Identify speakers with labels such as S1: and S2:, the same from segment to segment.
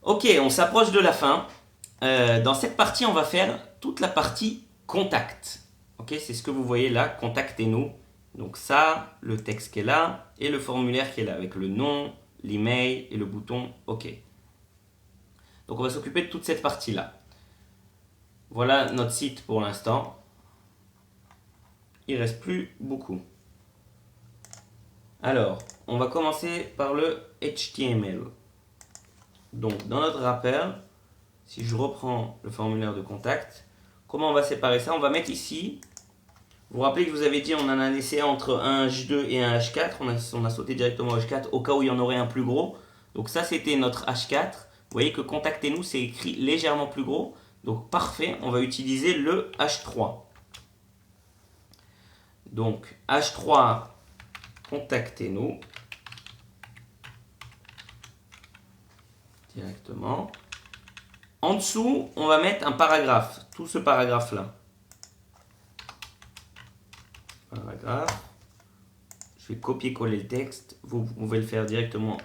S1: Ok, on s'approche de la fin. Dans cette partie, on va faire toute la partie contact. Ok, c'est ce que vous voyez là, contactez-nous. Donc ça, le texte qui est là et le formulaire qui est là avec le nom, l'email et le bouton OK. Donc on va s'occuper de toute cette partie-là. Voilà notre site pour l'instant. Il ne reste plus beaucoup. Alors, on va commencer par le HTML. Donc dans notre wrapper, si je reprends le formulaire de contact, comment on va séparer ça? On va mettre ici. Vous vous rappelez que je vous avais dit on en a laissé entre un H2 et un H4. On a sauté directement au H4 au cas où il y en aurait un plus gros. Donc ça c'était notre H4. Vous voyez que contactez-nous c'est écrit légèrement plus gros. Donc parfait, on va utiliser le H3. Donc H3, contactez-nous directement. En dessous, on va mettre un paragraphe. Tout ce paragraphe-là. Paragraphe. Je vais copier-coller le texte. Vous pouvez le faire directement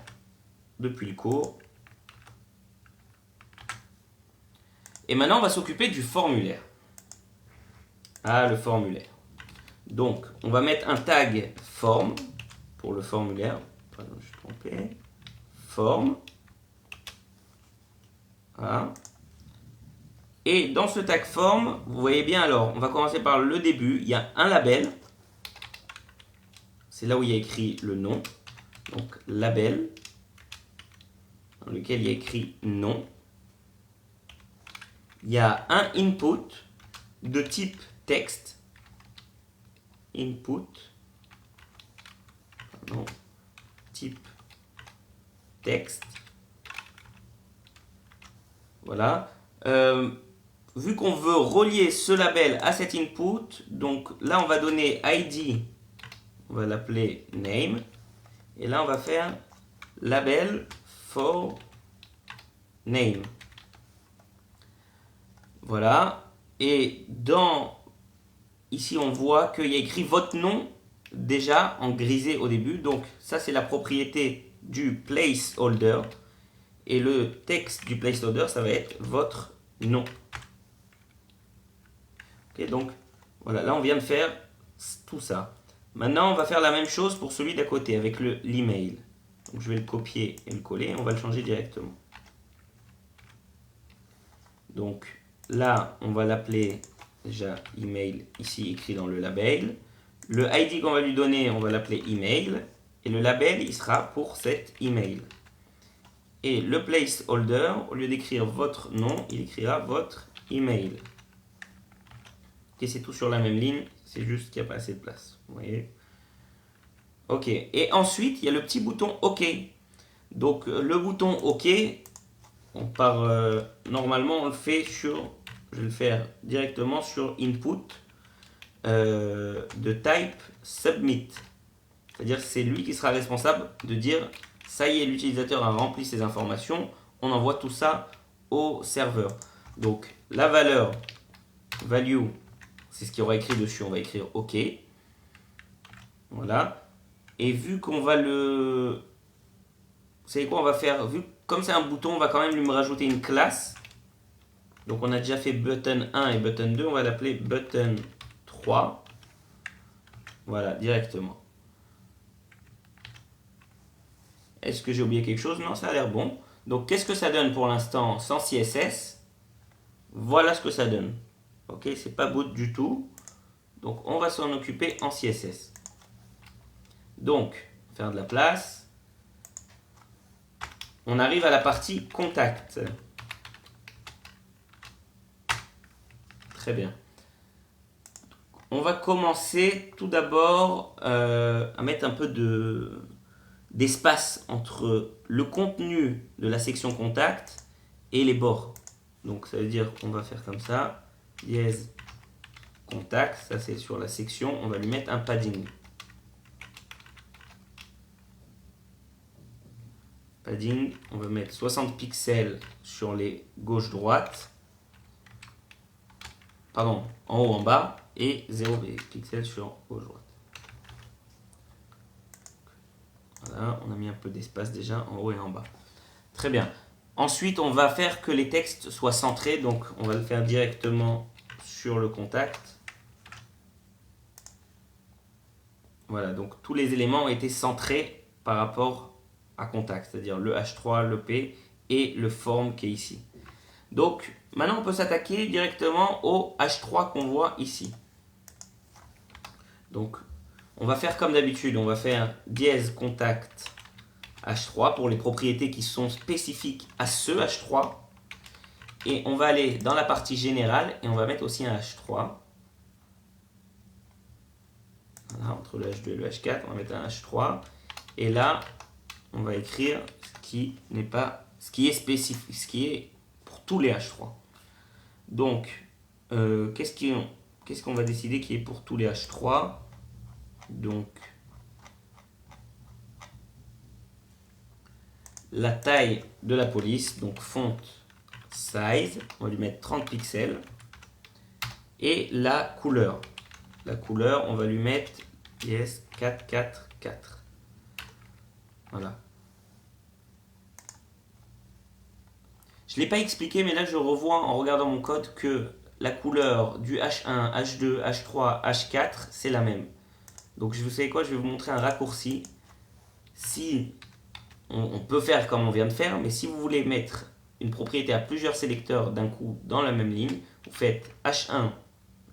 S1: depuis le cours. Et maintenant, on va s'occuper du formulaire. Ah, le formulaire. Donc, on va mettre un tag form pour le formulaire. Pardon, je suis trompé. Form. Voilà. Et dans ce tag form, vous voyez bien alors, on va commencer par le début. Il y a un label. C'est là où il y a écrit le nom. Donc, label. Dans lequel il y a écrit nom. Il y a un input de type texte. Input. Pardon, type texte. Voilà. Vu qu'on veut relier ce label à cet input, donc là on va donner ID, on va l'appeler name, et là on va faire label for name. Voilà. Et ici on voit qu'il y a écrit votre nom déjà en grisé au début, donc ça c'est la propriété du placeholder. Et le texte du placeholder, ça va être votre nom. Ok, donc voilà, là on vient de faire tout ça. Maintenant, on va faire la même chose pour celui d'à côté avec l'email. Donc je vais le copier et le coller, on va le changer directement. Donc là, on va l'appeler déjà email ici écrit dans le label. Le ID qu'on va lui donner, on va l'appeler email. Et le label, il sera pour cet email. Et le placeholder, au lieu d'écrire votre nom, il écrira votre email. Ok, c'est tout sur la même ligne, c'est juste qu'il n'y a pas assez de place. Vous voyez? Ok, et ensuite, il y a le petit bouton OK. Donc, le bouton OK, on part, normalement, on le fait sur, je vais le faire directement sur Input de type Submit. C'est-à-dire que c'est lui qui sera responsable de dire ça y est, l'utilisateur a rempli ses informations, on envoie tout ça au serveur. Donc la valeur value, c'est ce qu'il y aura écrit dessus, on va écrire OK. Voilà. Et vu qu'on va le... Vous savez quoi, on va faire, comme c'est un bouton, on va quand même lui rajouter une classe. Donc on a déjà fait button 1 et button 2, on va l'appeler button 3. Voilà, directement. Est-ce que j'ai oublié quelque chose? Non, ça a l'air bon. Donc, qu'est-ce que ça donne pour l'instant sans CSS? Voilà ce que ça donne. Ok, c'est pas boot du tout. Donc, on va s'en occuper en CSS. Donc, faire de la place. On arrive à la partie contact. Très bien. On va commencer tout d'abord à mettre un peu d'espace entre le contenu de la section contact et les bords. Donc ça veut dire qu'on va faire comme ça, dièse contact, ça c'est sur la section, on va lui mettre un padding. Padding, on va mettre 60 pixels sur les gauche-droite, pardon, en haut en bas, et 0 pixels sur gauche-droite. Voilà, on a mis un peu d'espace déjà en haut et en bas. Très bien. Ensuite, on va faire que les textes soient centrés. Donc, on va le faire directement sur le contact. Voilà, donc tous les éléments ont été centrés par rapport à contact, c'est-à-dire le H3, le P et le form qui est ici. Donc, maintenant, on peut s'attaquer directement au H3 qu'on voit ici. Donc, on va faire comme d'habitude, on va faire dièse contact H3 pour les propriétés qui sont spécifiques à ce H3. Et on va aller dans la partie générale et on va mettre aussi un H3. Voilà, entre le H2 et le H4, on va mettre un H3. Et là, on va écrire ce qui est spécifique, ce qui est pour tous les H3. Donc, qu'est-ce qu'on va décider qui est pour tous les H3? Donc, la taille de la police, donc font size, on va lui mettre 30 pixels. Et la couleur. La couleur, on va lui mettre yes, 444. Voilà. Je ne l'ai pas expliqué, mais là je revois en regardant mon code que la couleur du H1, H2, H3, H4, c'est la même. Donc vous savez quoi, je vais vous montrer un raccourci. Si on peut faire comme on vient de faire, mais si vous voulez mettre une propriété à plusieurs sélecteurs d'un coup dans la même ligne, vous faites H1,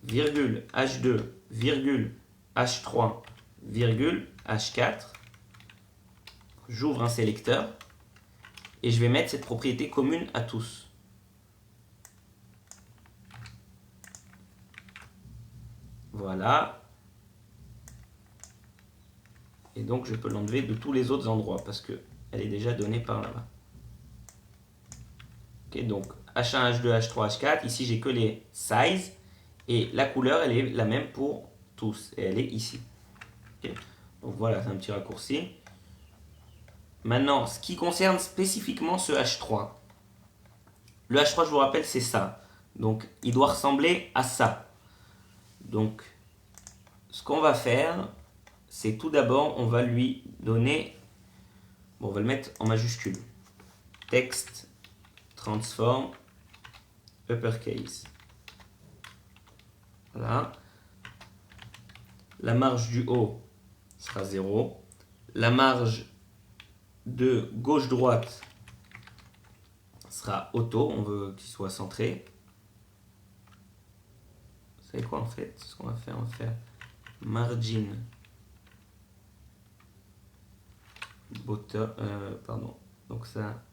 S1: virgule, H2, virgule, H3, virgule, H4. J'ouvre un sélecteur et je vais mettre cette propriété commune à tous. Voilà. Et donc je peux l'enlever de tous les autres endroits parce qu'elle est déjà donnée par là-bas. Okay, donc H1, H2, H3, H4. Ici j'ai que les size et la couleur elle est la même pour tous et elle est ici. Okay. Donc voilà, c'est un petit raccourci. Maintenant, ce qui concerne spécifiquement ce H3. Le H3, je vous rappelle, c'est ça. Donc, il doit ressembler à ça. Donc, ce qu'on va faire, c'est tout d'abord, on va lui donner... Bon, on va le mettre en majuscule. Text, transform, uppercase. Voilà. La marge du haut sera 0. La marge de gauche-droite sera auto, on veut qu'il soit centré. Vous savez quoi en fait? Ce qu'on va faire margin bottom, pardon, donc ça,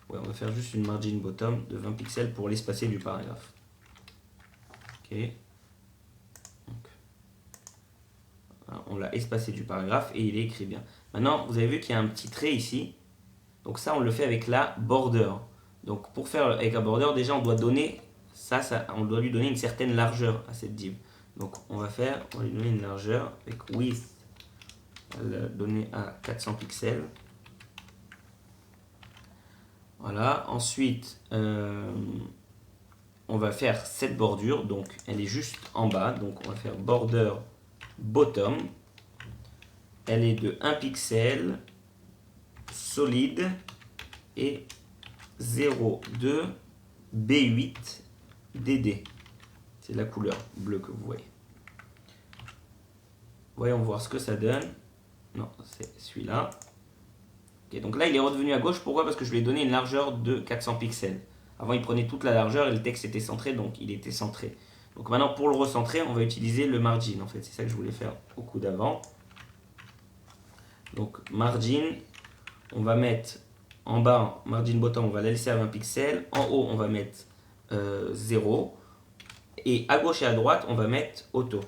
S1: ouais, on va faire juste une margin bottom de 20 pixels pour l'espacer du paragraphe. Ok, donc, voilà, on l'a espacé du paragraphe et il est écrit bien. Maintenant, vous avez vu qu'il y a un petit trait ici. Donc ça, on le fait avec la border. Donc pour faire avec la border, déjà, on doit donner on doit lui donner une certaine largeur à cette div. Donc on va lui donner une largeur avec width, on va la donner à 400 pixels. Voilà. Ensuite, on va faire cette bordure. Donc elle est juste en bas. Donc on va faire border bottom. Elle est de 1 pixel, solide et 0,2 B8 DD. C'est la couleur bleue que vous voyez. Voyons voir ce que ça donne. Non, c'est celui-là. Okay, donc là, il est redevenu à gauche. Pourquoi? Parce que je lui ai donné une largeur de 400 pixels. Avant, il prenait toute la largeur et le texte était centré, donc il était centré. Donc maintenant, pour le recentrer, on va utiliser le margin. En fait, c'est ça que je voulais faire au coup d'avant. Donc margin, on va mettre en bas, margin bottom, on va la laisser à 20 pixels. En haut, on va mettre 0. Et à gauche et à droite, on va mettre auto.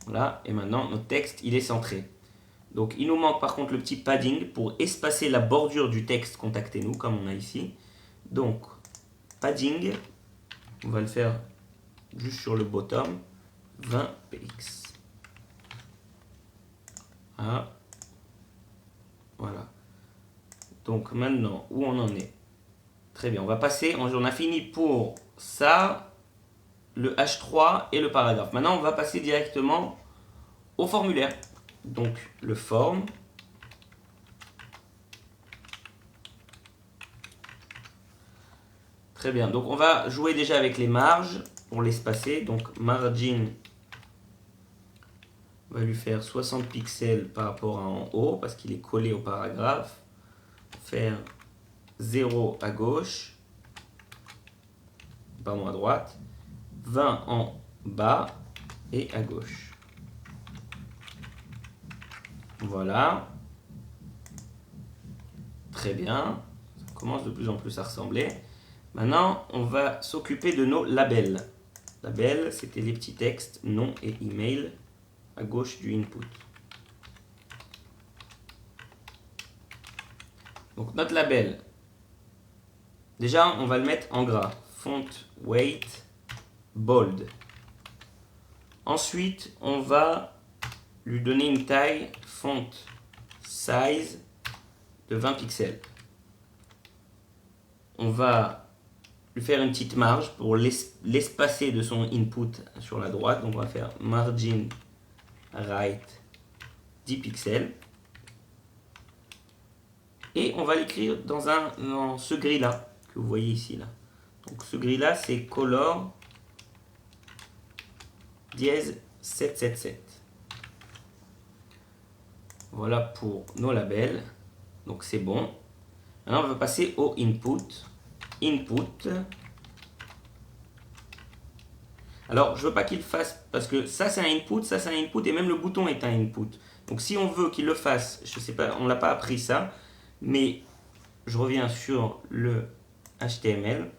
S1: Voilà, et maintenant notre texte il est centré. Donc il nous manque par contre le petit padding pour espacer la bordure du texte contactez-nous comme on a ici. Donc padding, on va le faire juste sur le bottom, 20 px. Voilà. Donc maintenant, où on en est? Très bien, on va passer, on a fini pour ça, le H3 et le paragraphe. Maintenant, on va passer directement au formulaire. donc le form. Très bien, donc on va jouer déjà avec les marges pour l'espacer. Donc margin, on va lui faire 60 pixels par rapport à en haut parce qu'il est collé au paragraphe. Faire 0 à gauche, pardon à droite, 20 en bas et à gauche. Voilà. Très bien, ça commence de plus en plus à ressembler. Maintenant, on va s'occuper de nos labels. Labels, c'était les petits textes, nom et email à gauche du input. Donc notre label, déjà on va le mettre en gras. Font weight bold. Ensuite, on va lui donner une taille font size de 20 pixels. On va lui faire une petite marge pour l'espacer de son input sur la droite. Donc on va faire margin right 10 pixels. Et on va l'écrire dans ce gris-là, que vous voyez ici. Là. Donc ce gris-là, c'est color dièse 777. Voilà pour nos labels. Donc c'est bon. Maintenant, on va passer au input. Input. Alors, je veux pas qu'il fasse, parce que ça c'est un input, ça c'est un input, et même le bouton est un input. Donc si on veut qu'il le fasse, je sais pas, on l'a pas appris ça, mais je reviens sur le HTML.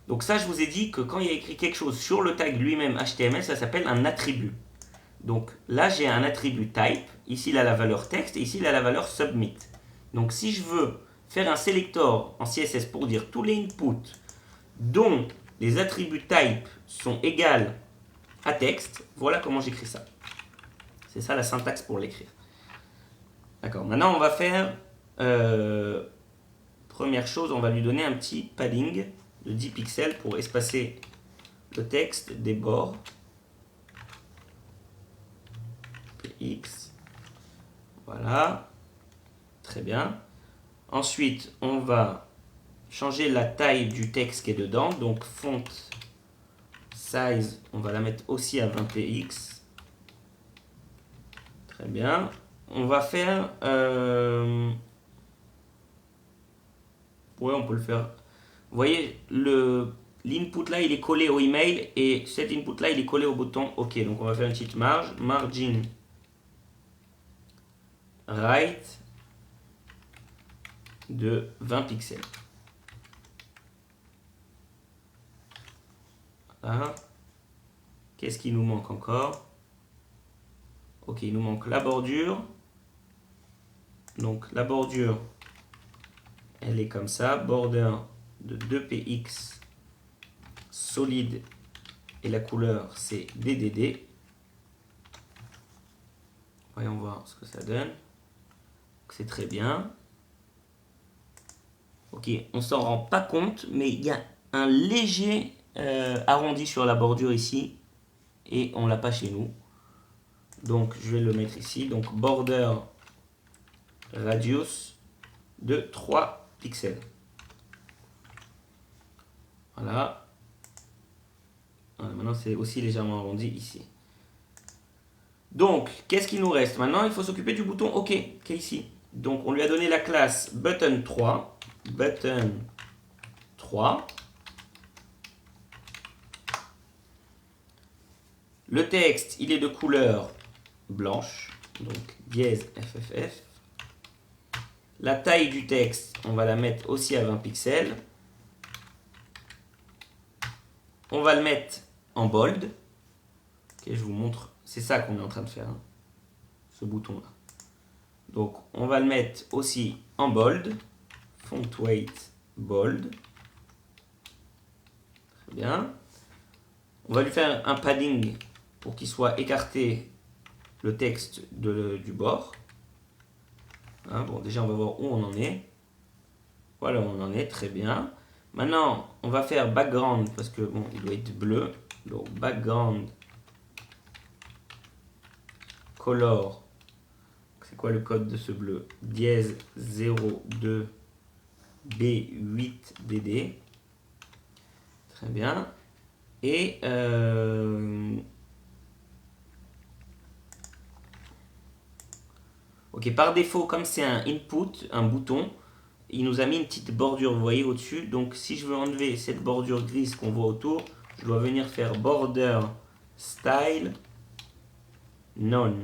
S1: Donc ça, je vous ai dit que quand il y a écrit quelque chose sur le tag lui-même HTML, ça s'appelle un attribut. Donc là, j'ai un attribut type, ici il a la valeur texte, et ici il a la valeur submit. Donc si je veux faire un selector en CSS pour dire tous les inputs dont les attributs type sont égaux à texte, voilà comment j'écris ça. C'est ça la syntaxe pour l'écrire. D'accord, maintenant on va faire, première chose, on va lui donner un petit padding de 10 pixels pour espacer le texte des bords. Px, voilà, très bien. Ensuite, on va changer la taille du texte qui est dedans. Donc, font size, on va la mettre aussi à 20 px. Très bien. On va faire... ouais, on peut le faire. Vous voyez, l'input là, il est collé au email et cet input là, il est collé au bouton OK. Donc, on va faire une petite marge. Margin right de 20 pixels. Voilà. Qu'est-ce qui nous manque encore? Ok, il nous manque la bordure. Donc la bordure, elle est comme ça. Border de 2px solide et la couleur c'est DDD. Voyons voir ce que ça donne. C'est très bien. Ok, on s'en rend pas compte, mais il y a un léger arrondi sur la bordure ici et on l'a pas chez nous. Donc je vais le mettre ici. Donc border radius de 3 pixels. Voilà. Maintenant c'est aussi légèrement arrondi ici. Donc qu'est-ce qu'il nous reste? Maintenant il faut s'occuper du bouton OK qui est ici. Donc on lui a donné la classe button 3. Button 3. Le texte, il est de couleur blanche, donc dièse FFF. La taille du texte, on va la mettre aussi à 20 pixels. On va le mettre en bold. Okay, je vous montre, c'est ça qu'on est en train de faire, hein, ce bouton-là. Donc on va le mettre aussi en bold. Font weight bold. Très bien. On va lui faire un padding pour qu'il soit écarté le texte du bord. Hein, bon, déjà, on va voir où on en est. Voilà où on en est, très bien. Maintenant, on va faire background, parce que bon, il doit être bleu. Donc, background color quoi le code de ce bleu? Dièse 02 B8DD. Très bien. Et ok, par défaut, comme c'est un input, un bouton, il nous a mis une petite bordure, vous voyez, au-dessus. Donc, si je veux enlever cette bordure grise qu'on voit autour, je dois venir faire border style none.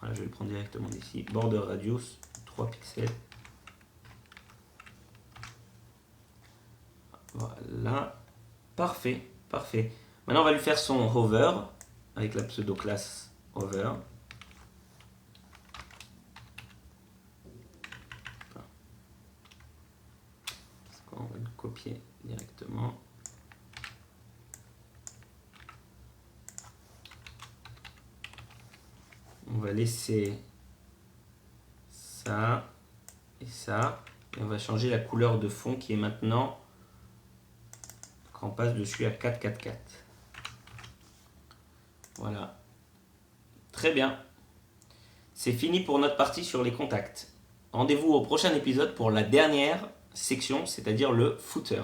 S1: Voilà, je vais le prendre directement d'ici. Border radius, 3 pixels. Voilà. Parfait, parfait. Maintenant, on va lui faire son hover avec la pseudo-classe hover. On va le copier directement. On va laisser ça et ça. Et on va changer la couleur de fond qui est maintenant, quand on passe dessus, à 444. Voilà. Très bien. C'est fini pour notre partie sur les contacts. Rendez-vous au prochain épisode pour la dernière section, c'est-à-dire le footer.